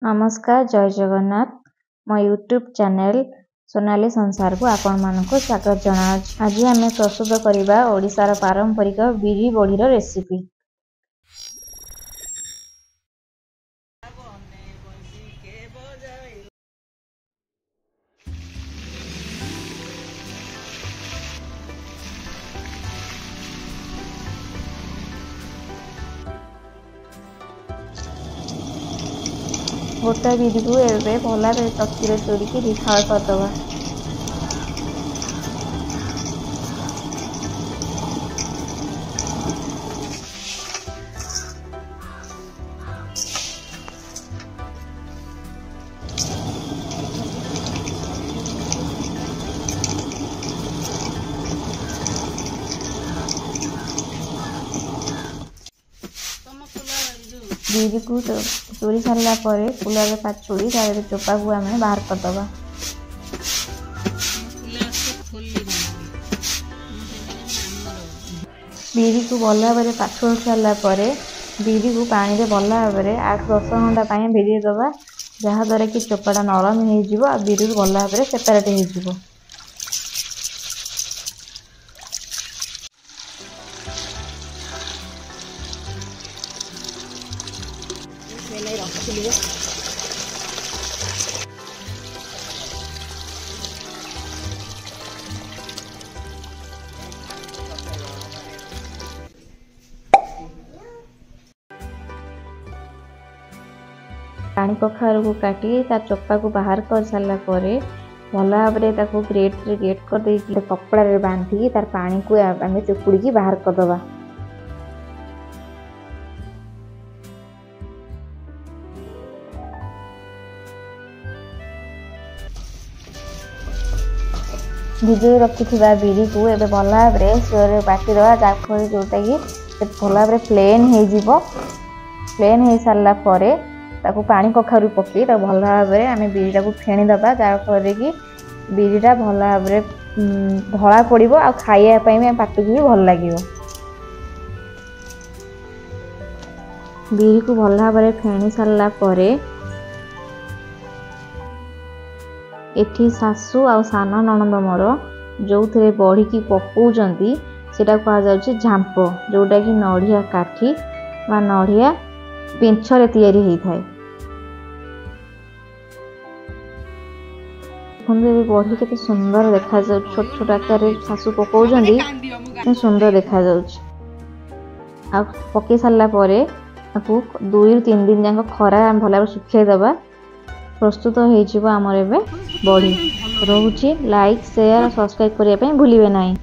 नमस्कार जय जगन्नाथ मो यूट्यूब चैनल सोनाली संसार को आपण मानक स्वागत जनाऊँ। आज आम प्रस्तुत करवा ओडिशार पारंपरिक बिरी बड़ीर रेसिपी। गोटा बिरी को एवं भला चक्की चोरिकी दिखाड़ करदे। बिरी को चोरी सारा कूलर पाचुड़ी तार चोपा को आम बाहर करदे। बिरी को भल भाव पाछुड़ सारापर बिरी को पानी में भल भाव 8-10 घंटा भिड़ी दबा जहाद्वारा कि चोपाटा नरम हो बिरी को भल भाव सेपरेट हो। पानी कखारू को काटी तार चोपा को बाहर कर सारा भल भाव ग्रेट कर दे कपड़ा रे बांधिकी तार पानी को आम चुपुड़ी बाहर करदे। भिजई रखि बिरी को एबे भल भाव सिर बाटिदवा जहाँफल जोटा कि भल भाव प्लेन प्लेन हो सारा ताकू पानी कखारू पकई भल भाव आम बिरीटा को फेणीदबा जहाँफल कि बिरीटा भल भाव धला पड़ो आ खाइबापी पाटू भी भल लगे। बिरी को भल भाव फेणी सारापर एठी सासू आ सान ननद मोर जो थे बढ़ी की पकाउंट सेटा कहुच्छे झांप जोटा कि नड़िया काठी बा नड़िया पिंछरे तैयारी होता है। बढ़ी के सुंदर देखा छोट छोट आकार सासू पकाउंट सुंदर देखा पकई सारापर 2-3 दिन जाक खरा भल सुखाई दबा प्रस्तुत हो आमर एबे बढ़ी। रोची लाइक शेयर सब्सक्राइब करने भूलिए नहीं।